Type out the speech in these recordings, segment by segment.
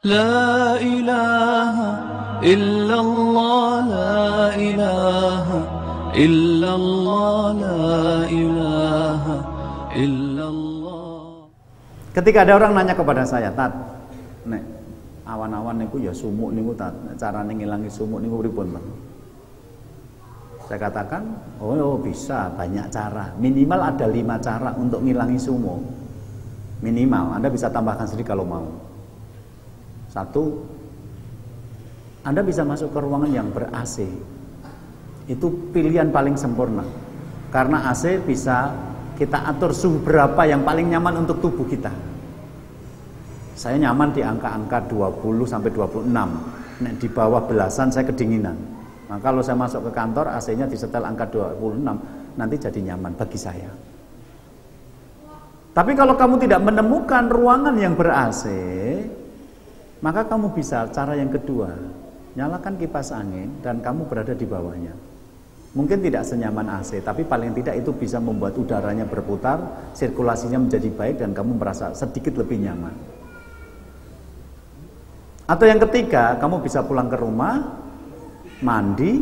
La ilaha illallah, la ilaha illallah, la ilaha illallah. Ketika ada orang nanya kepada saya, Tat, nek awan-awan niku ya sumuk niku Tat, carane ngilangi sumuk niku pripun, Pak? Saya katakan, oh bisa, banyak cara. Minimal ada 5 cara untuk ngilangi sumuk. Minimal, Anda bisa tambahkan sedikit kalau mau. 1, Anda bisa masuk ke ruangan yang ber-AC. Itu pilihan paling sempurna. Karena AC bisa kita atur suhu berapa yang paling nyaman untuk tubuh kita. Saya nyaman di angka-angka 20 sampai 26. Nek di bawah belasan saya kedinginan. Nah, kalau saya masuk ke kantor AC-nya disetel angka 26, nanti jadi nyaman bagi saya. Tapi kalau kamu tidak menemukan ruangan yang ber-AC, maka kamu bisa cara yang kedua, nyalakan kipas angin dan kamu berada di bawahnya. Mungkin tidak senyaman AC, tapi paling tidak itu bisa membuat udaranya berputar, sirkulasinya menjadi baik dan kamu merasa sedikit lebih nyaman. Atau yang ketiga, kamu bisa pulang ke rumah, mandi,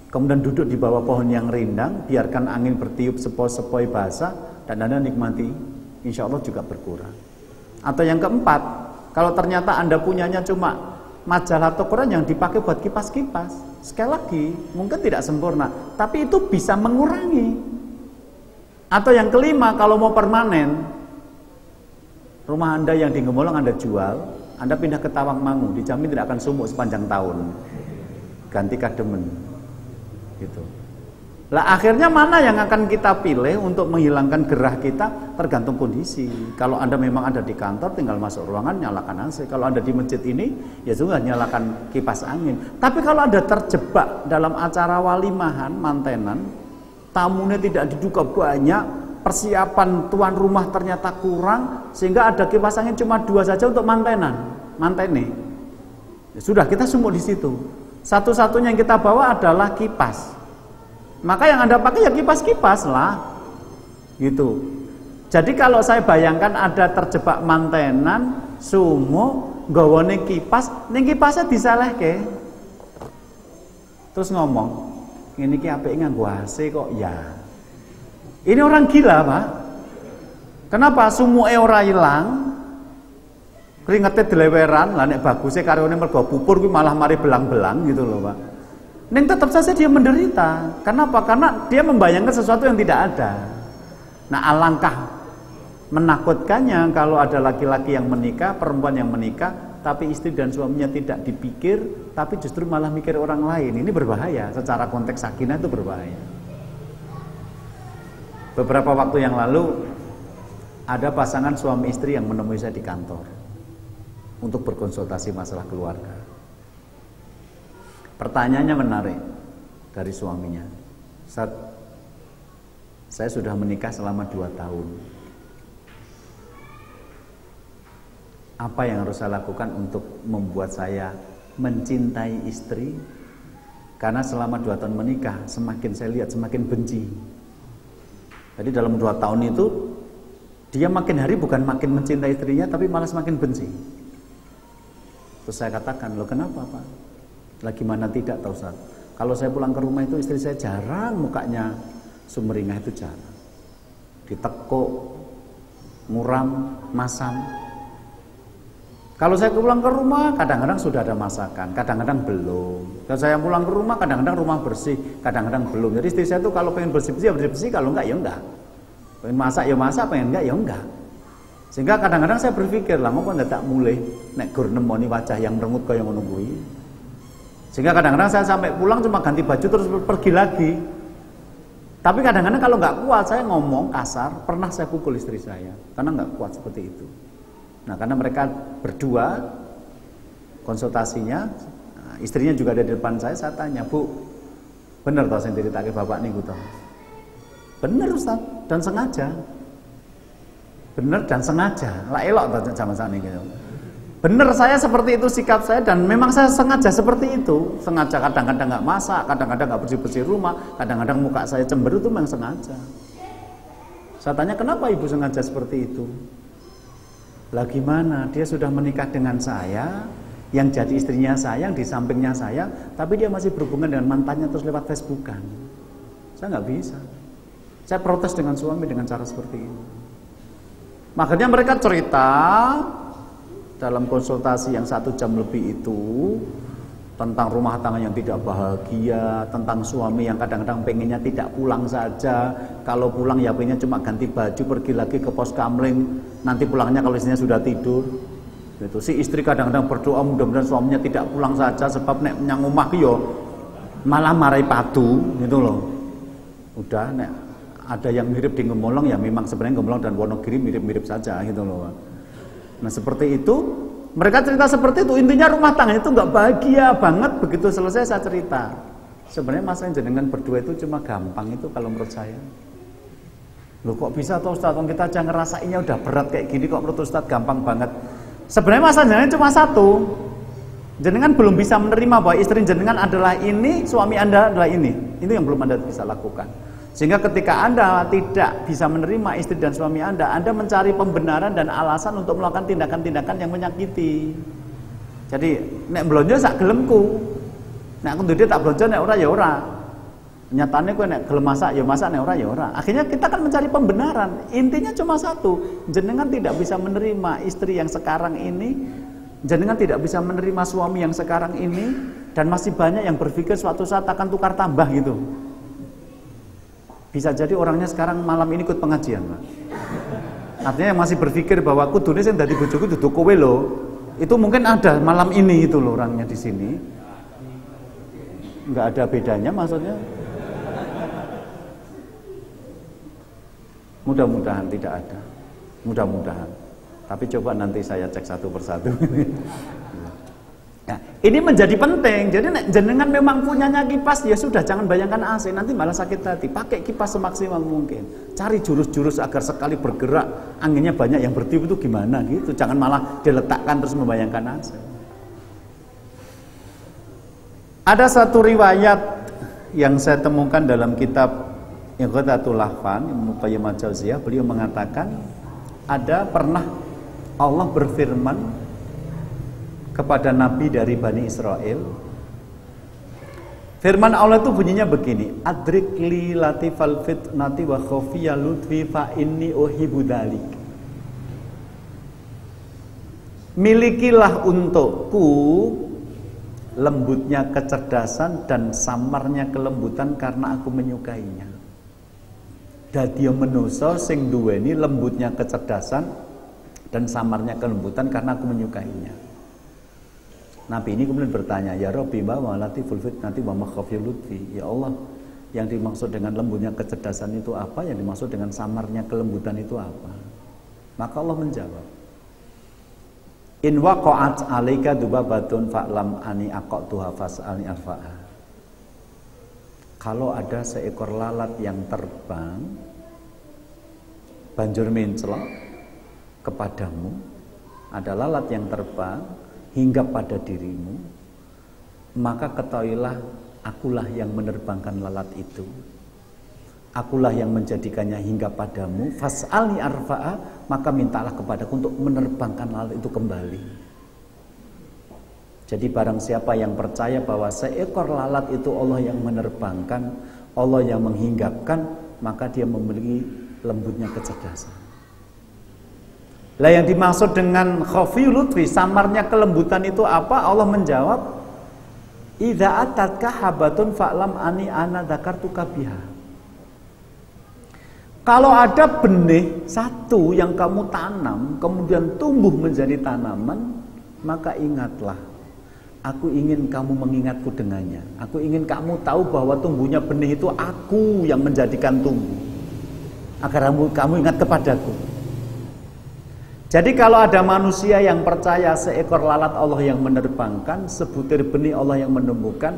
kemudian duduk di bawah pohon yang rindang, biarkan angin bertiup sepoi-sepoi basah, dan Anda nikmati, insya Allah juga berkurang. Atau yang keempat, kalau ternyata Anda punyanya cuma majalah atau koran yang dipakai buat kipas-kipas, sekali lagi, mungkin tidak sempurna, tapi itu bisa mengurangi. Atau yang kelima, kalau mau permanen, rumah Anda yang di Gemolong Anda jual, Anda pindah ke Tawangmangu, dijamin tidak akan sumuk sepanjang tahun. Ganti kademen. Gitu. Lah akhirnya mana yang akan kita pilih untuk menghilangkan gerah kita tergantung kondisi. Kalau Anda memang ada di kantor, tinggal masuk ruangan nyalakan AC. Kalau Anda di masjid ini, ya sudah nyalakan kipas angin. Tapi kalau Anda terjebak dalam acara walimahan, mantenan, tamunya tidak diduga banyak, persiapan tuan rumah ternyata kurang, sehingga ada kipas angin cuma 2 saja untuk mantene. Ya sudah, kita sumuk di situ. Satu-satunya yang kita bawa adalah kipas. Maka yang Anda pakai ya kipas-kipas lah. Gitu. Jadi kalau saya bayangkan ada terjebak mantenan, sumuk, nggawane kipas, ning kipasnya disalehke. Terus ngomong, "Ngene iki apike nganggo AC kok ya." Ini orang gila, Pak. Kenapa sumuke ora ilang? Keringetnya deleweran, lah nek bagusnya karyane mergo pupur kuwi malah mari belang-belang gitu loh, Pak. Neng tetap saja dia menderita. Kenapa? Karena dia membayangkan sesuatu yang tidak ada. Nah, alangkah menakutkannya kalau ada laki-laki yang menikah, perempuan yang menikah, tapi istri dan suaminya tidak dipikir, tapi justru malah mikir orang lain. Ini berbahaya. Secara konteks sakinah itu berbahaya. Beberapa waktu yang lalu ada pasangan suami istri yang menemui saya di kantor untuk berkonsultasi masalah keluarga. Pertanyaannya menarik dari suaminya. Ustaz, saya sudah menikah selama 2 tahun. Apa yang harus saya lakukan untuk membuat saya mencintai istri? Karena selama 2 tahun menikah, semakin saya lihat semakin benci. Jadi dalam 2 tahun itu, dia makin hari bukan makin mencintai istrinya, tapi malah semakin benci. Terus saya katakan, loh kenapa Pak? Lagi mana tidak tahu Ustaz. Kalau saya pulang ke rumah itu istri saya jarang mukanya sumringah, itu jarang. Ditekuk, muram, masam. Kalau saya pulang ke rumah kadang-kadang sudah ada masakan, kadang-kadang belum. Kalau saya pulang ke rumah kadang-kadang rumah bersih, kadang-kadang belum. Jadi istri saya tuh kalau pengen bersih-bersih ya bersih-bersih, kalau enggak ya enggak. Pengen masak ya masak, pengen enggak ya enggak. Sehingga kadang-kadang saya berpikir lah ngopo ndak tak mulih nek gur nemoni wajah yang merengut kaya ngono kuwi. Sehingga kadang-kadang saya sampai pulang cuma ganti baju terus pergi lagi. Tapi kadang-kadang kalau nggak kuat saya ngomong kasar, pernah saya pukul istri saya karena nggak kuat seperti itu. Nah karena mereka berdua konsultasinya, nah, istrinya juga ada di depan saya tanya, "Bu, bener toh sing diritake bapak niku toh?" "Bener Ustaz, dan sengaja." Bener dan sengaja. Lah elok toh zaman sakniki gitu. Bener saya seperti itu sikap saya dan memang saya sengaja seperti itu. Sengaja kadang-kadang nggak masak, kadang-kadang nggak bersih-bersih rumah, kadang-kadang muka saya cemberut itu memang sengaja. Saya tanya kenapa ibu sengaja seperti itu? Lah gimana? Dia sudah menikah dengan saya, yang jadi istrinya saya, yang di sampingnya saya, tapi dia masih berhubungan dengan mantannya terus lewat Facebookan. Saya nggak bisa. Saya protes dengan suami dengan cara seperti ini. Makanya mereka cerita dalam konsultasi yang 1 jam lebih itu tentang rumah tangga yang tidak bahagia, tentang suami yang kadang-kadang pengennya tidak pulang saja, kalau pulang ya pengennya cuma ganti baju pergi lagi ke pos kamling, nanti pulangnya kalau istrinya sudah tidur. Gitu. Si istri kadang-kadang berdoa mudah-mudahan suaminya tidak pulang saja sebab nek nyang omah yo malah marai padu gitu loh. Udah nek ada yang mirip di Gemolong ya memang sebenarnya Gemolong dan Wonogiri mirip-mirip saja gitu loh. Nah seperti itu, mereka cerita seperti itu, intinya rumah tangga itu nggak bahagia banget. Begitu selesai saya cerita, sebenarnya masalah jenengan berdua itu cuma gampang itu kalau menurut saya. Loh kok bisa toh Ustaz, kita aja ngerasainnya udah berat kayak gini, kok menurut Ustaz gampang banget. Sebenarnya masalah jenengan cuma satu, jenengan belum bisa menerima bahwa istri jenengan adalah ini, suami Anda adalah ini. Itu yang belum Anda bisa lakukan. Sehingga ketika Anda tidak bisa menerima istri dan suami Anda mencari pembenaran dan alasan untuk melakukan tindakan-tindakan yang menyakiti. Jadi nek blonjo sak gelemku. Nek aku ndudhe tak blonjo nek ora ya ora. Nyatane kowe nek gelem masak ya masak, nek ora ya ora. Akhirnya kita kan mencari pembenaran. Intinya cuma satu, jenengan tidak bisa menerima istri yang sekarang ini, jenengan tidak bisa menerima suami yang sekarang ini, dan masih banyak yang berpikir suatu saat akan tukar tambah gitu. Bisa jadi orangnya sekarang malam ini ikut pengajian, Pak. Artinya yang masih berpikir bahwa kudune sing dadi bojoku dudu kowe lho. Itu mungkin ada malam ini itu loh orangnya di sini. Enggak ada bedanya maksudnya. Mudah-mudahan tidak ada. Mudah-mudahan. Tapi coba nanti saya cek satu persatu. Nah, ini menjadi penting. Jadi jenengan memang punyanya kipas, ya sudah jangan bayangkan AC, nanti malah sakit hati. Pakai kipas semaksimal mungkin. Cari jurus-jurus agar sekali bergerak anginnya banyak yang bertiup itu gimana gitu. Jangan malah diletakkan terus membayangkan AC. Ada satu riwayat yang saya temukan dalam kitab Ighathatul Lahfan Ibnu Qayyim al-Jauziyah. Beliau mengatakan ada pernah Allah berfirman kepada Nabi dari Bani Israel. Firman Allah itu bunyinya begini, adrik li latifal fitnati wa khafiyya lutfi fa inni uhibbu dzalik. Milikilah untukku lembutnya kecerdasan dan samarnya kelembutan karena aku menyukainya. Dadi manusa sing duweni lembutnya kecerdasan dan samarnya kelembutan karena aku menyukainya. Nabi ini kemudian bertanya, ya Rabbi ma latiful fitnati wa makhafiyul lutfi. Ya Allah, yang dimaksud dengan lembutnya kecerdasan itu apa? Yang dimaksud dengan samarnya kelembutan itu apa? Maka Allah menjawab, in waqa'at 'alaika dubabatun fa'lam ani aqatuha fas'alni arfa'a. Kalau ada seekor lalat yang terbang banjur mencelok kepadamu, ada lalat yang terbang hingga pada dirimu, maka ketahuilah akulah yang menerbangkan lalat itu, akulah yang menjadikannya hingga padamu. Fas'alni arfa'a, maka mintalah kepadaku untuk menerbangkan lalat itu kembali. Jadi barang siapa yang percaya bahwa seekor lalat itu Allah yang menerbangkan, Allah yang menghinggapkan, maka dia memiliki lembutnya kecerdasan. Lah yang dimaksud dengan khafiyul lutfi, samarnya kelembutan itu apa? Allah menjawab, idza atatka habatun fa'lam ani ana dzakartuka biha. Kalau ada benih satu yang kamu tanam kemudian tumbuh menjadi tanaman, maka ingatlah, aku ingin kamu mengingatku dengannya. Aku ingin kamu tahu bahwa tumbuhnya benih itu aku yang menjadikan tumbuh, agar kamu ingat kepadaku. Jadi kalau ada manusia yang percaya seekor lalat Allah yang menerbangkan, sebutir benih Allah yang menumbuhkan,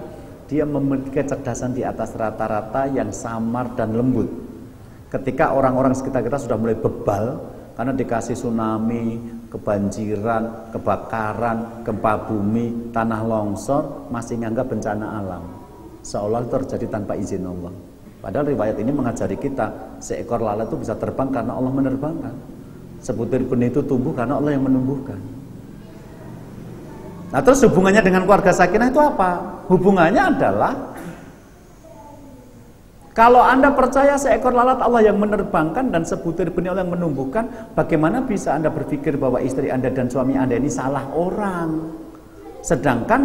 dia memiliki kecerdasan di atas rata-rata yang samar dan lembut. Ketika orang-orang sekitar kita sudah mulai bebal karena dikasih tsunami, kebanjiran, kebakaran, gempa bumi, tanah longsor, masih nganggap bencana alam, seolah terjadi tanpa izin Allah. Padahal riwayat ini mengajari kita seekor lalat itu bisa terbang karena Allah menerbangkan. Sebutir benih itu tumbuh karena Allah yang menumbuhkan. Nah, terus hubungannya dengan keluarga sakinah itu apa? Hubungannya adalah kalau Anda percaya seekor lalat Allah yang menerbangkan dan sebutir benih Allah yang menumbuhkan, bagaimana bisa Anda berpikir bahwa istri Anda dan suami Anda ini salah orang? Sedangkan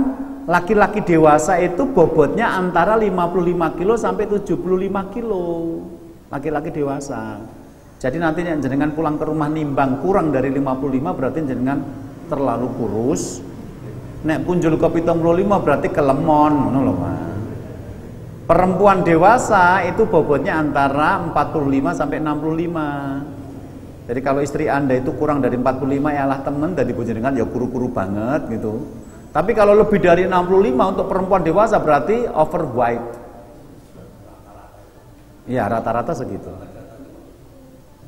laki-laki dewasa itu bobotnya antara 55 kilo sampai 75 kilo. Laki-laki dewasa. Jadi nanti jenengan pulang ke rumah nimbang kurang dari 55 berarti jenengan terlalu kurus. Nek punjul ke 75 berarti kelemon, ngono lho, Mas. Perempuan dewasa itu bobotnya antara 45 sampai 65. Jadi kalau istri Anda itu kurang dari 45 ya lah temen, dari jenengan ya kuru-kuru banget gitu. Tapi kalau lebih dari 65 untuk perempuan dewasa berarti overweight. Iya, rata-rata segitu.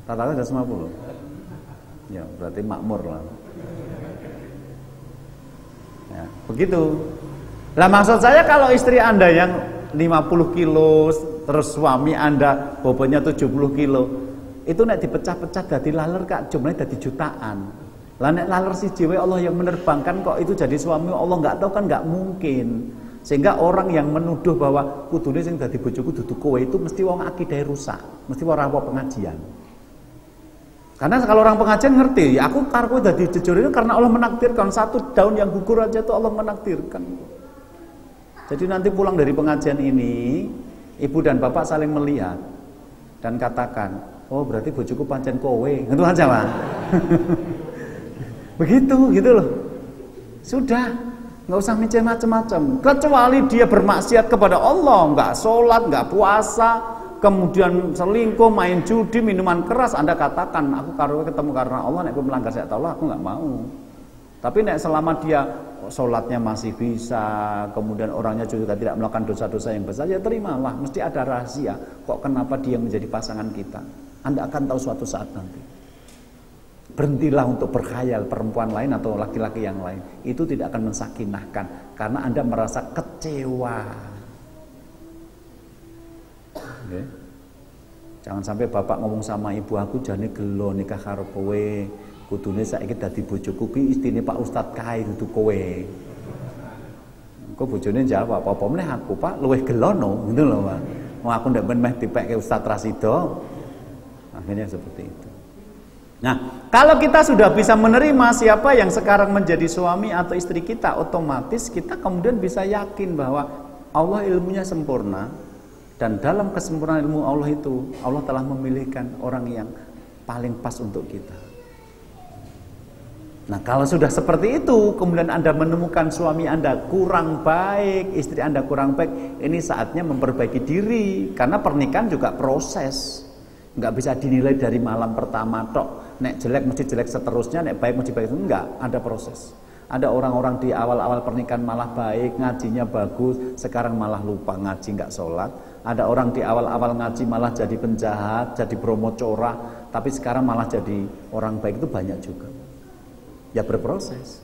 Rata-rata 150. Ya, berarti makmur lah. Ya, begitu. Lah maksud saya kalau istri Anda yang 50 kilo terus suami Anda bobotnya 70 kilo, itu nek dipecah-pecah dadi laler Kak, jumlahnya dadi jutaan. Lah nek laler si jiwa Allah yang menerbangkan kok itu jadi suami Allah, nggak tahu kan, nggak mungkin. Sehingga orang yang menuduh bahwa kudune sing dadi bojoku dudu kowe itu mesti wong akidah rusak, mesti ora apa pengajian. Karena kalau orang pengajian ngerti, ya aku karo kowe dadi jujur itu karena Allah menakdirkan, satu daun yang gugur aja itu Allah menakdirkan. Jadi nanti pulang dari pengajian ini, ibu dan bapak saling melihat dan katakan, oh berarti bojoku pancen kowe, gitu aja Pak. Begitu, gitu loh. Sudah, nggak usah mikir macam-macam. Kecuali dia bermaksiat kepada Allah, nggak sholat, nggak puasa, kemudian selingkuh, main judi, minuman keras, Anda katakan, aku ketemu karena Allah, nek aku melanggar syariat Allah, aku nggak mau. Tapi nek selama dia sholatnya masih bisa, kemudian orangnya juga tidak melakukan dosa-dosa yang besar, ya terimalah, mesti ada rahasia. Kok kenapa dia menjadi pasangan kita? Anda akan tahu suatu saat nanti. Berhentilah untuk berkhayal perempuan lain atau laki-laki yang lain. Itu tidak akan mensakinahkan, karena Anda merasa kecewa. Okay. Jangan sampai bapak ngomong sama ibu, aku jane gelo nikah karo kowe. Kudune saiki dadi bojoku ki istine Pak Ustad kae dudu kowe. Kok bojone jawab, apa meneh aku Pak luwih gelono, ngono lho Pak. Wong aku ndak ben meh dipekke Ustad Rasido. Akhirnya seperti itu. Nah, kalau kita sudah bisa menerima siapa yang sekarang menjadi suami atau istri kita, otomatis kita kemudian bisa yakin bahwa Allah ilmunya sempurna, dan dalam kesempurnaan ilmu Allah itu Allah telah memilihkan orang yang paling pas untuk kita. Nah, kalau sudah seperti itu, kemudian Anda menemukan suami Anda kurang baik, istri Anda kurang baik, ini saatnya memperbaiki diri, karena pernikahan juga proses. Nggak bisa dinilai dari malam pertama tok. Nek jelek mesti jelek seterusnya, nek baik mesti baik. Enggak, ada proses. Ada orang-orang di awal-awal pernikahan malah baik, ngajinya bagus, sekarang malah lupa ngaji, nggak sholat. Ada orang di awal-awal ngaji malah jadi penjahat, jadi bromocora, tapi sekarang malah jadi orang baik, itu banyak juga. Ya berproses.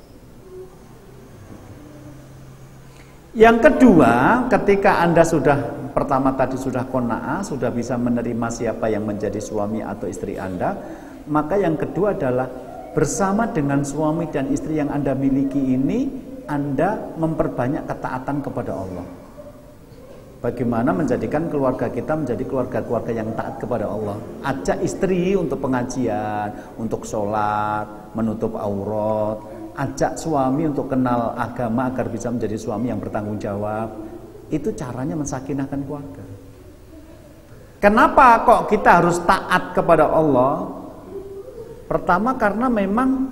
Yang kedua, ketika Anda sudah pertama tadi sudah qanaah, sudah bisa menerima siapa yang menjadi suami atau istri Anda, maka yang kedua adalah bersama dengan suami dan istri yang Anda miliki ini, Anda memperbanyak ketaatan kepada Allah. Bagaimana menjadikan keluarga kita menjadi keluarga-keluarga yang taat kepada Allah. Ajak istri untuk pengajian, untuk sholat, menutup aurat. Ajak suami untuk kenal agama agar bisa menjadi suami yang bertanggung jawab. Itu caranya mensakinahkan keluarga. Kenapa kok kita harus taat kepada Allah? Pertama karena memang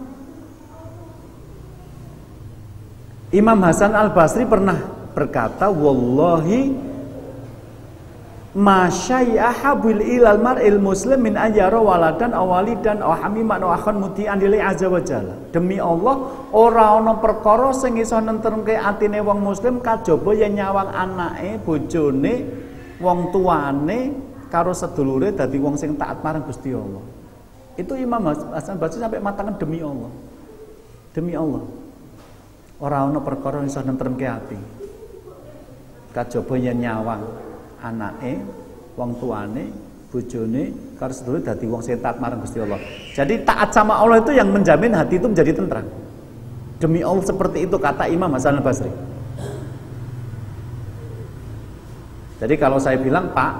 Imam Hasan Al-Basri pernah berkata, wallahi masyai'ahabil ilal mar'il muslim min ayyara waladan awalidan aw hamiman aw akhan muti'an lillahi azza wa jalla. Demi Allah, ora ana perkara sing iso nentremke atine wong muslim kajaba yen nyawang anake, bojone, wong tuane karo sedulure dadi wong sing taat marang Gusti Allah. Itu Imam Hasan Basri sampai matakan demi Allah. Demi Allah. Ora ana perkara iso nentremke ati. Kajaba yen nyawang anake, wong tuane bojone karo sedulur dadi wong sing taat marang Gusti Allah. Jadi taat sama Allah itu yang menjamin hati itu menjadi tentram. Demi Allah seperti itu kata Imam Hasan Al-Basri. Jadi kalau saya bilang, Pak,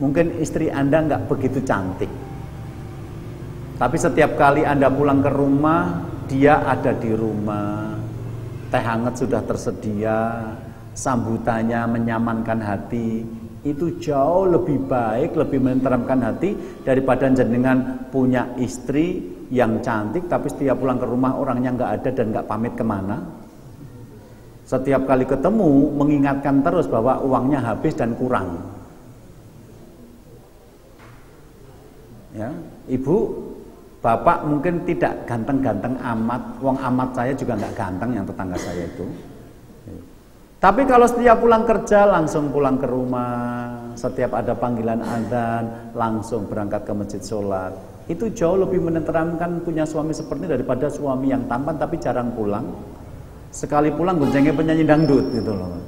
mungkin istri Anda nggak begitu cantik, tapi setiap kali Anda pulang ke rumah, dia ada di rumah, teh hangat sudah tersedia, sambutannya menyamankan hati, itu jauh lebih baik, lebih menenteramkan hati daripada jenengan punya istri yang cantik tapi setiap pulang ke rumah orangnya nggak ada dan nggak pamit kemana. Setiap kali ketemu mengingatkan terus bahwa uangnya habis dan kurang. Ya, ibu, bapak mungkin tidak ganteng-ganteng amat, wong amat saya juga nggak ganteng yang tetangga saya itu. Tapi kalau setiap pulang kerja langsung pulang ke rumah, setiap ada panggilan adzan langsung berangkat ke masjid sholat, itu jauh lebih menenteramkan punya suami seperti daripada suami yang tampan tapi jarang pulang. Sekali pulang goncengnya penyanyi dangdut gitu loh.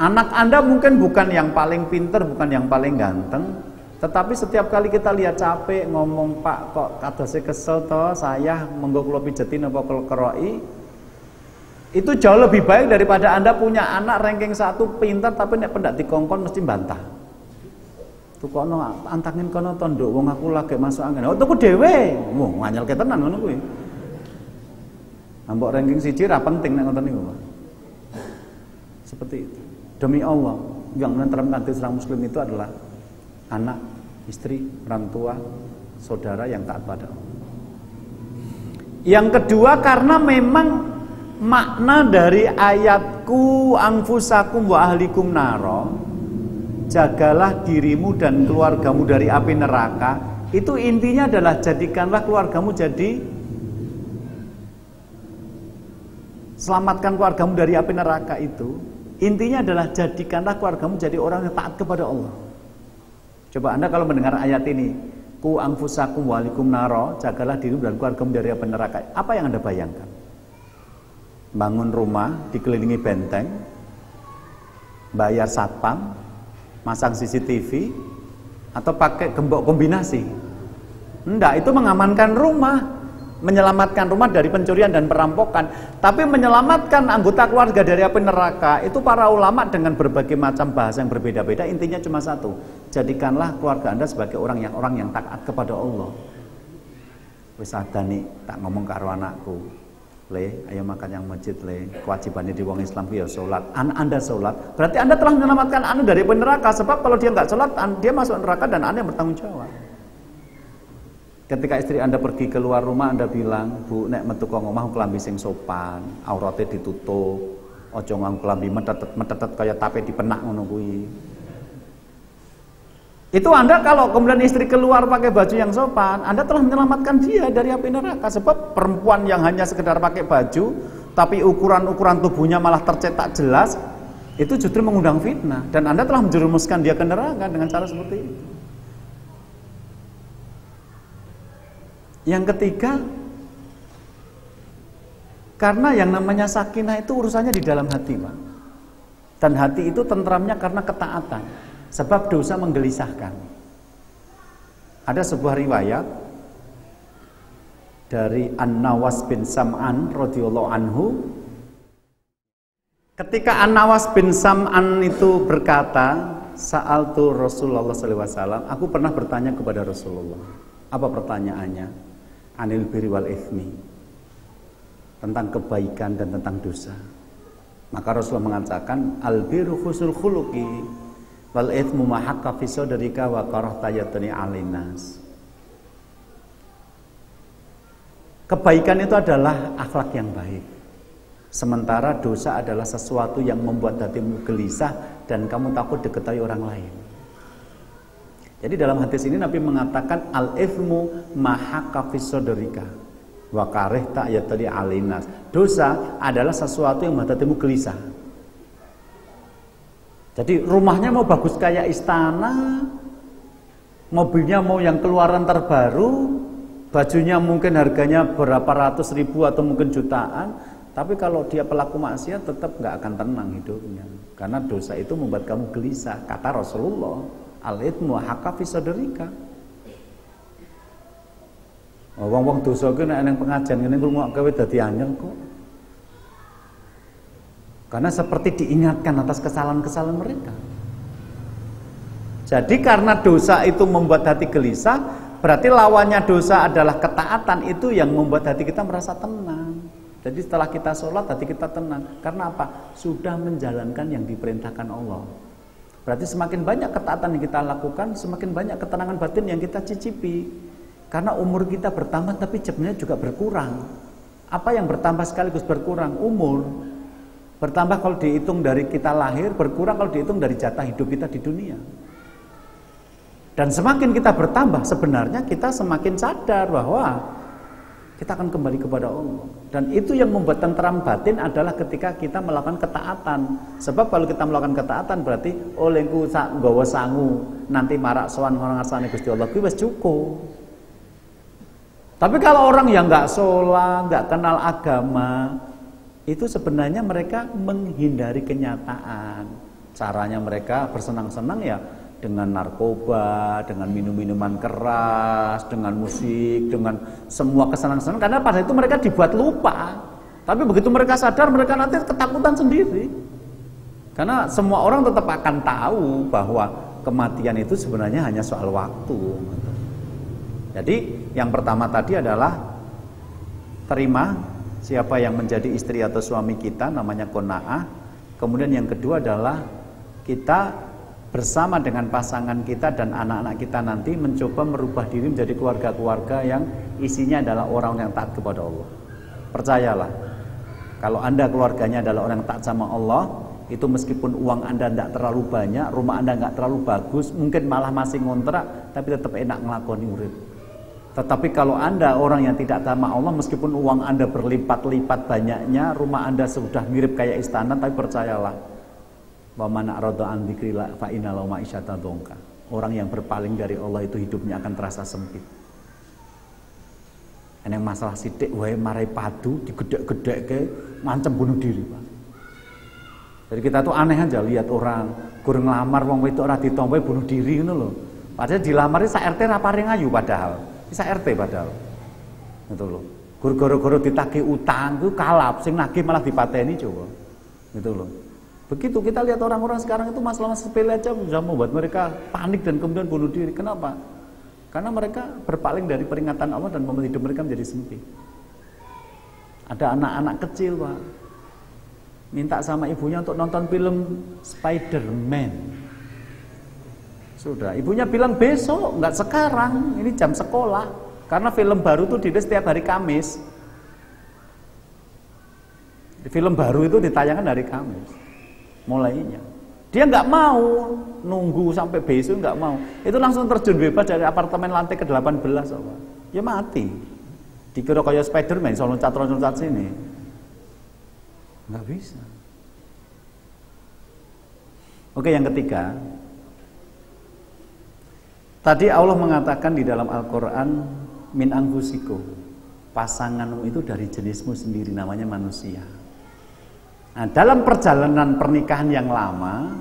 Anak Anda mungkin bukan yang paling pinter, bukan yang paling ganteng, tetapi setiap kali kita lihat capek ngomong, Pak kok kadose kesel toh saya monggo kula pijetin apa kula keroi. Itu jauh lebih baik daripada Anda punya anak ranking 1 pintar tapi nek pendak dikongkon mesti bantah. Tuh kono antangin kono tondok wong aku lagi masuk angin. Oh tuku dhewe. Wah, nganyelke tenan ngono kuwi. Mbok ranking 1 ra penting nek ngoten niku, Pak. Seperti itu. Demi Allah, yang menenteramkan hati seorang muslim itu adalah anak, istri, orang tua, saudara yang taat pada Allah. Yang kedua, karena memang makna dari ayatku anfusakum wa ahlikum naro, jagalah dirimu dan keluargamu dari api neraka, itu intinya adalah jadikanlah keluargamu selamatkan keluargamu dari api neraka itu. Intinya adalah jadikanlah keluargamu jadi orang yang taat kepada Allah. Coba Anda kalau mendengar ayat ini, ku anfusakum wa ahlikum naro, jagalah dirimu dan keluargamu dari api neraka. Apa yang Anda bayangkan? Bangun rumah, dikelilingi benteng, bayar satpam, masang CCTV, atau pakai gembok kombinasi? Enggak, itu mengamankan rumah, menyelamatkan rumah dari pencurian dan perampokan. Tapi menyelamatkan anggota keluarga dari api neraka, itu para ulama dengan berbagai macam bahasa yang berbeda-beda, intinya cuma satu, jadikanlah keluarga Anda sebagai orang yang taat kepada Allah. Wis adani tak ngomong karo anakku, le, ayo makan yang masjid le, kewajibannya di wong Islam ya sholat. Anak Anda sholat, berarti Anda telah menyelamatkan Anda dari neraka. Sebab kalau dia nggak sholat, dia masuk neraka dan Anda yang bertanggung jawab. Ketika istri Anda pergi keluar rumah, Anda bilang, Bu, nek metu kok ngomah kelambi sing sopan, aurate ditutup, ojo nganggo kelambi metetet kaya tape dipenak ngono kuwi. Itu Anda kalau kemudian istri keluar pakai baju yang sopan, Anda telah menyelamatkan dia dari api neraka. Sebab perempuan yang hanya sekedar pakai baju tapi ukuran tubuhnya malah tercetak jelas, itu justru mengundang fitnah dan Anda telah menjerumuskan dia ke neraka dengan cara seperti itu. Yang ketiga, karena yang namanya sakinah itu urusannya di dalam hati, Pak. Dan hati itu tentramnya karena ketaatan. Sebab dosa menggelisahkan. Ada sebuah riwayat dari An-Nawas bin Sam'an radhiyallahu anhu. Ketika An-Nawas bin Sam'an itu berkata, Sa'altu Rasulullah SAW, aku pernah bertanya kepada Rasulullah. Apa pertanyaannya? Anil birri wal ithmi, tentang kebaikan dan tentang dosa. Maka Rasulullah mengatakan, al birru husnul khuluqi wal ithmu ma haqqa fi sadrika wa karahta yatni 'alinnas. Kebaikan itu adalah akhlak yang baik. Sementara dosa adalah sesuatu yang membuat hatimu gelisah dan kamu takut diketahui orang lain. Jadi dalam hadis ini Nabi mengatakan al-ithmu ma haqqa fi sadrika wa karihta yatli 'alinas. Dosa adalah sesuatu yang membuat hatimu gelisah. Jadi rumahnya mau bagus kayak istana, mobilnya mau yang keluaran terbaru, bajunya mungkin harganya berapa ratus ribu atau mungkin jutaan, tapi kalau dia pelaku maksiat tetap nggak akan tenang hidupnya. Karena dosa itu membuat kamu gelisah, kata Rasulullah. Al-ithmu haka fi sadrika. Wong-wong dosa ki nek nang pengajian ngene ngrungokke dadi anyel kok. Karena seperti diingatkan atas kesalahan-kesalahan mereka. Jadi karena dosa itu membuat hati gelisah, berarti lawannya dosa adalah ketaatan, itu yang membuat hati kita merasa tenang. Jadi setelah kita sholat, hati kita tenang. Karena apa? Sudah menjalankan yang diperintahkan Allah. Berarti semakin banyak ketaatan yang kita lakukan, semakin banyak ketenangan batin yang kita cicipi. Karena umur kita bertambah, tapi sebenarnya juga berkurang. Apa yang bertambah sekaligus berkurang? Umur. Bertambah kalau dihitung dari kita lahir, berkurang kalau dihitung dari jatah hidup kita di dunia. Dan semakin kita bertambah, sebenarnya kita semakin sadar bahwa kita akan kembali kepada Allah. Dan itu yang membuat tentram batin adalah ketika kita melakukan ketaatan. Sebab kalau kita melakukan ketaatan berarti olehku nggawa sangu nanti marak sowan ngarsane Gusti Allah kuwi wis cukup. Tapi kalau orang yang nggak sholat, nggak kenal agama, itu sebenarnya mereka menghindari kenyataan. Caranya mereka bersenang-senang ya dengan narkoba, dengan minum-minuman keras, dengan musik, dengan semua kesenang-senang. Karena pada itu mereka dibuat lupa. Tapi begitu mereka sadar, mereka nanti ketakutan sendiri. Karena semua orang tetap akan tahu bahwa kematian itu sebenarnya hanya soal waktu. Jadi yang pertama tadi adalah terima siapa yang menjadi istri atau suami kita, namanya qanaah. Kemudian yang kedua adalah kita bersama dengan pasangan kita dan anak-anak kita nanti mencoba merubah diri menjadi keluarga-keluarga yang isinya adalah orang yang taat kepada Allah. Percayalah, kalau Anda keluarganya adalah orang yang taat sama Allah, itu meskipun uang Anda tidak terlalu banyak, rumah Anda nggak terlalu bagus, mungkin malah masih ngontrak, tapi tetap enak ngelakoni urip. Tetapi kalau Anda orang yang tidak sama Allah, meskipun uang Anda berlipat-lipat banyaknya, rumah Anda sudah mirip kayak istana, tapi percayalah, wa man a'rada an dzikri fa inna lahu ma'isyatan dongka. Orang yang berpaling dari Allah itu hidupnya akan terasa sempit. Yang masalah sithik wae marai padu digedhek-gedhekke ngancem bunuh diri, Pak. Jadi kita tuh aneh aja lihat orang kurang ngelamar wong wedok ora ditampa bunuh diri ngono lho. Padahal dilamari sak RT ra paring ayu padahal. Bisa RT padahal. Gitu loh. Goro-goro ditagih utang itu kalap, sing nagih malah dipateni coba. Gitu loh. Begitu kita lihat orang-orang sekarang itu masalah sepele aja bisa membuat mereka panik dan kemudian bunuh diri. Kenapa? Karena mereka berpaling dari peringatan Allah dan membuat hidup mereka menjadi sempit. Ada anak-anak kecil, Pak, minta sama ibunya untuk nonton film Spider-Man. Sudah, ibunya bilang besok, nggak sekarang, ini jam sekolah. Karena film baru itu dirilis setiap hari Kamis. Film baru itu ditayangkan hari Kamis, mulainya. Dia nggak mau nunggu sampai besok, nggak mau. Itu langsung terjun bebas dari apartemen lantai ke-18, apa? Ya mati. Dikira kayak Spider-Man, soal loncat-loncat sini. Nggak bisa. Oke, yang ketiga. Tadi Allah mengatakan di dalam Al-Quran, min anfusikum, pasanganmu itu dari jenismu sendiri, namanya manusia. Nah, dalam perjalanan pernikahan yang lama,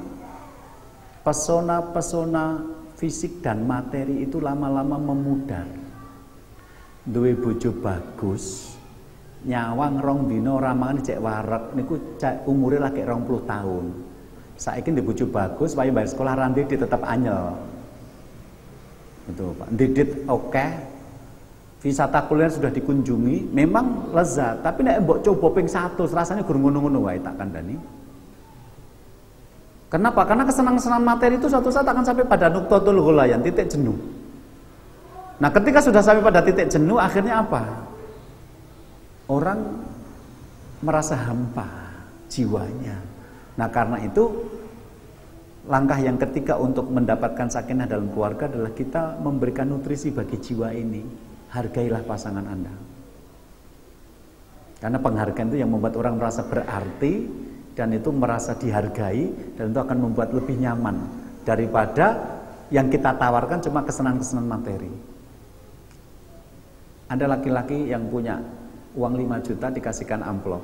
pesona-pesona fisik dan materi itu lama-lama memudar. Duwe bojo bagus, nyawang rong dino ramangan cek warak, niku umure lagi 20 tahun. Saiki ndek bojo bagus, wae bayar sekolah randi tetap anyel. Itu Pak, didit oke, wisata kuliner sudah dikunjungi, memang lezat, tapi nek mbok coba ping 100 rasanya gur ngono-ngono wae tak kandhani. Kenapa? Karena kesenangan materi itu suatu saat akan sampai pada nuqtatul ghulayan, titik jenuh. Nah, ketika sudah sampai pada titik jenuh, akhirnya apa? Orang merasa hampa jiwanya. Nah, karena itu langkah yang ketiga untuk mendapatkan sakinah dalam keluarga adalah kita memberikan nutrisi bagi jiwa ini. Hargailah pasangan Anda. Karena penghargaan itu yang membuat orang merasa berarti dan itu merasa dihargai dan itu akan membuat lebih nyaman daripada yang kita tawarkan cuma kesenangan-kesenangan materi. Ada laki-laki yang punya uang 5 juta dikasihkan amplop.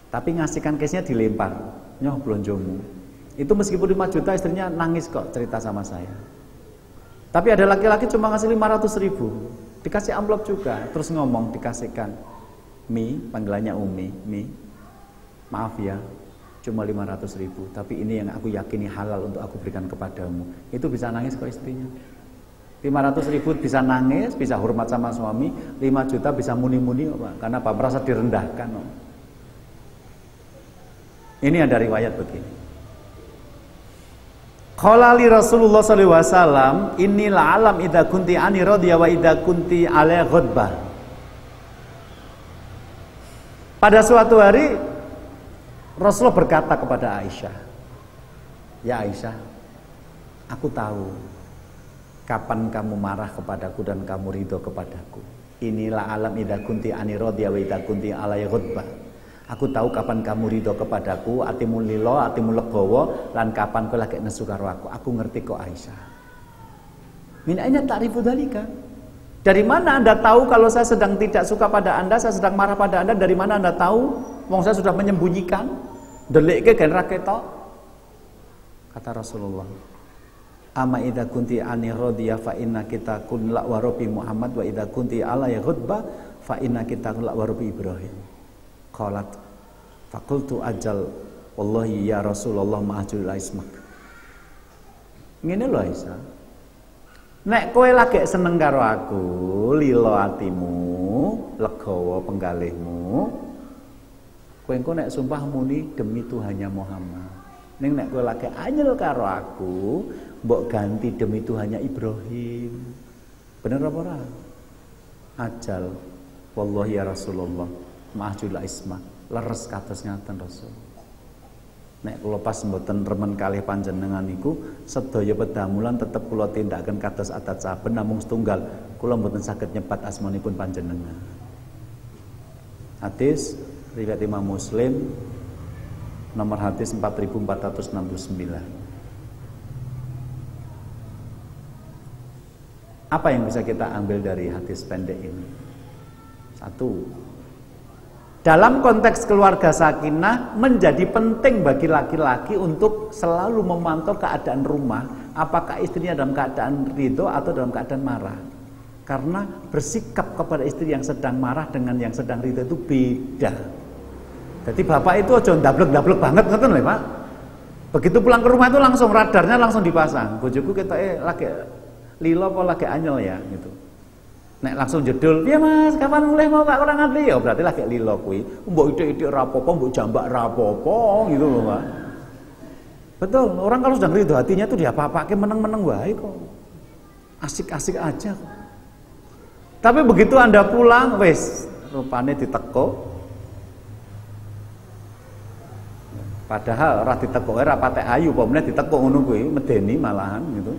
Tapi ngasihkan case-nya dilempar. Nyoh blonjomu. Itu meskipun 5 juta istrinya nangis kok cerita sama saya. Tapi ada laki-laki cuma ngasih 500.000, dikasih amplop juga, terus ngomong dikasihkan. Mi, panggilannya Umi, Mi, maaf ya, cuma 500.000, tapi ini yang aku yakini halal untuk aku berikan kepadamu. Itu bisa nangis kok istrinya. 500.000 bisa nangis, bisa hormat sama suami, 5 juta bisa muni-muni, karena apa? Merasa direndahkan. Ini ada riwayat begini. Qala li Rasulullah sallallahu alaihi wasallam, "Innil alam idza kunti ani radiya wa idza kunti alai ghadbah." Pada suatu hari Rasulullah berkata kepada Aisyah, "Ya Aisyah, aku tahu kapan kamu marah kepadaku dan kamu ridho kepadaku. Inilah alam idza kunti ani radiya wa idza kunti alai ghadbah." Aku tahu kapan kamu ridho kepadaku, atimu lilo, atimu legowo, lan kapan kau lagi nesu karo aku. Aku ngerti kok Aisyah. Min aina ta'rifu dzalika? Dari mana Anda tahu kalau saya sedang tidak suka pada Anda, saya sedang marah pada Anda? Dari mana Anda tahu? Wong saya sudah menyembunyikan. Delik ke gen ra ketok. Kata Rasulullah, "Ama idza kunti ani radiya fa inna kita kun la wa rabbi Muhammad wa idza kunti ala ya ghadba fa inna kita kun la wa rabbi Ibrahim." Qalat faqultu ajal wallahi ya Rasulullah ma'ajul ismak. Ngene lho Aisyah. Nek kowe lagi seneng karo aku, lilo atimu, legowo penggalihmu, kowe engko nek sumpah muni demi Tuhannya Muhammad. Ning nek kowe lagi anyel karo aku, mbok ganti demi Tuhannya Ibrahim. Bener apa ora? Ajal wallahi ya Rasulullah ma'ajul ismak, leres kados ngaten Rasul. Nek kula pas mboten remen kalih panjenengan niku, sedaya pedamulan tetep kula tindakaken kados adat saben namung setunggal, kula mboten saged nyebat asmanipun panjenengan. Hadis riwayat Imam Muslim nomor hadis 4469. Apa yang bisa kita ambil dari hadis pendek ini? Satu, dalam konteks keluarga sakinah menjadi penting bagi laki-laki untuk selalu memantau keadaan rumah, apakah istrinya dalam keadaan ridho atau dalam keadaan marah. Karena bersikap kepada istri yang sedang marah dengan yang sedang ridho itu beda. Jadi bapak itu aja ndablek-ndablek banget ngoten lho, Pak. Begitu pulang ke rumah itu langsung radarnya langsung dipasang. Bojoku ketoke lagi lilo apa lagi anyel ya gitu. Nek langsung jedul, "Piye Mas, kapan mulai mau Pak kurang ngerti?" Ya berarti lagi lilo kuwi. Mbok itik-itik ra apa-apa, mbok jambak ra apa-apa gitu loh, Pak. Betul, orang kalau sedang ridho hatinya tuh diapa-apake meneng-meneng wae kok. Asik-asik aja kok. Tapi begitu Anda pulang, wis rupane diteko. Padahal ora diteko ora patek ayu, apa meneh diteko ngono kuwi, medeni malahan gitu.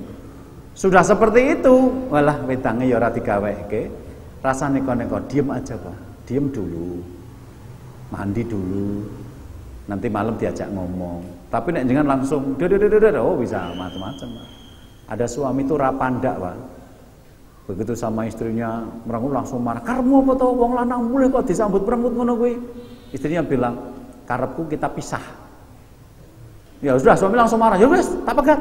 Sudah seperti itu, walah wedange ya ora digaweke. Rasane neko-neko, diem aja, Pak. Diem dulu. Mandi dulu. Nanti malam diajak ngomong. Tapi nek jangan langsung oh bisa macam-macam, Pak. Ada suami itu rapandak, Pak. Begitu sama istrinya merangkul langsung marah. "Karemu apa to wong lanang mulih kok disambut perempuan ngono kuwi?" Istrinya bilang, "Karepku kita pisah." Ya sudah, suami langsung marah. "Ya wis, tak pegat."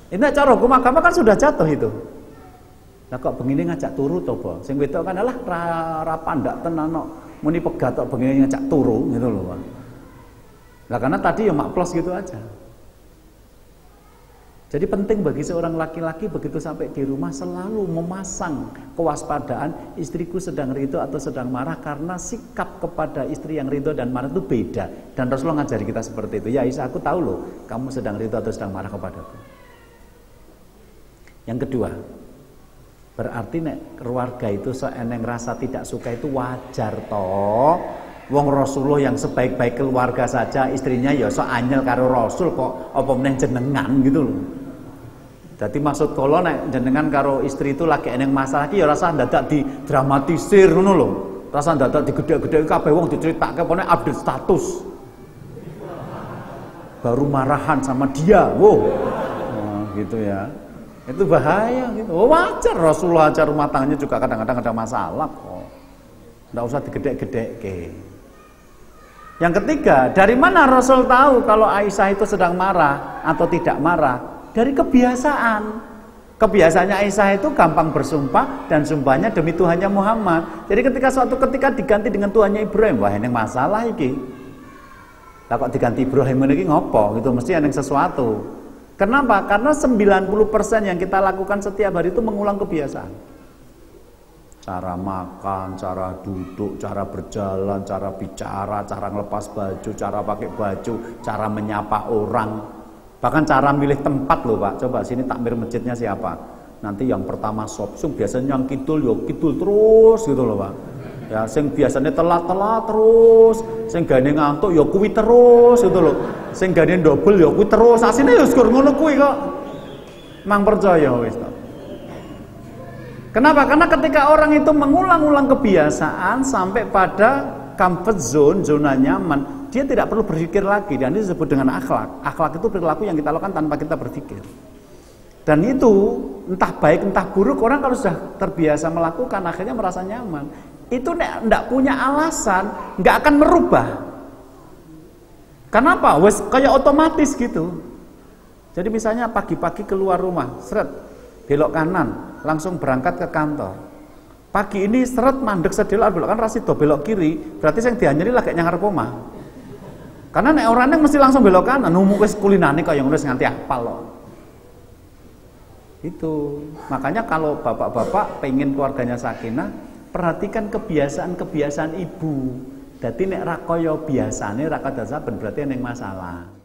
Ini cara hukum agama kan sudah jatuh itu. Lah kok begini ngajak turu to, Pak? Sing wedok kan alah ra pandak tenan kok muni pegat kok begini ngajak turu gitu loh, Pak. Lah karena tadi ya makplos gitu aja. Jadi penting bagi seorang laki-laki begitu sampai di rumah selalu memasang kewaspadaan, istriku sedang ridho atau sedang marah, karena sikap kepada istri yang ridho dan marah itu beda. Dan Rasulullah ngajari kita seperti itu. "Ya Aisyah, aku tahu loh kamu sedang ridho atau sedang marah kepadaku." Yang kedua, berarti nek keluarga itu eneng rasa tidak suka itu wajar toh. Wong Rasulullah yang sebaik-baik keluarga saja istrinya ya sok anyel karo Rasul kok apa meneh jenengan gitu loh. Jadi maksud kula nek jenengan karo istri itu lagi eneng masalah iki ya rasa ndadak didramatisir ngono lho. Rasa ndadak digedhe-gedhe kabeh wong diceritake pone update status. Baru marahan sama dia. Wow. Nah, gitu ya. Itu bahaya gitu. Oh, wajar Rasulullah aja rumah tangganya juga kadang-kadang ada masalah kok. Enggak usah digedek-gedek ke. Yang ketiga, dari mana Rasul tahu kalau Aisyah itu sedang marah atau tidak marah? Dari kebiasaan. Kebiasaannya Aisyah itu gampang bersumpah dan sumpahnya demi Tuhannya Muhammad. Jadi ketika suatu ketika diganti dengan Tuhannya Ibrahim, wah ini masalah iki. Lah kok diganti Ibrahim ini ngopo gitu, mesti ada sesuatu. Kenapa? Karena 90% yang kita lakukan setiap hari itu mengulang kebiasaan. Cara makan, cara duduk, cara berjalan, cara bicara, cara ngelepas baju, cara pakai baju, cara menyapa orang, bahkan cara milih tempat loh Pak. Coba sini takmir masjidnya siapa? Nanti yang pertama sopsung, biasanya yang kidul yo kidul terus gitu loh Pak. Ya, sing biasanya telat-telat terus, sing gane ngantuk yo kuwi terus gitu loh. Sing gane double yo kuwi terus. Asine yo segur ngono kuwi kok. Mang percaya wis. Kenapa? Karena ketika orang itu mengulang-ulang kebiasaan sampai pada comfort zone, zona nyaman, dia tidak perlu berpikir lagi, dan ini disebut dengan akhlak. Akhlak itu perilaku yang kita lakukan tanpa kita berpikir. Dan itu entah baik entah buruk, orang kalau sudah terbiasa melakukan akhirnya merasa nyaman. Itu tidak punya alasan, nggak akan merubah. Kenapa? Wes kayak otomatis gitu. Jadi misalnya pagi-pagi keluar rumah, seret, belok kanan, langsung berangkat ke kantor. Pagi ini seret mandek sedelok belok kan rasido belok kiri, berarti yang dianyeri lagi nyangar omah. Karena nek orangnya mesti langsung belok kanan, wis kulinane kaya ngono nganti apal loh. Itu. Makanya kalau bapak-bapak pengen keluarganya sakinah, perhatikan kebiasaan-kebiasaan ibu. Dadi nek ra kaya biasane ra kada saben berarti ana masalah.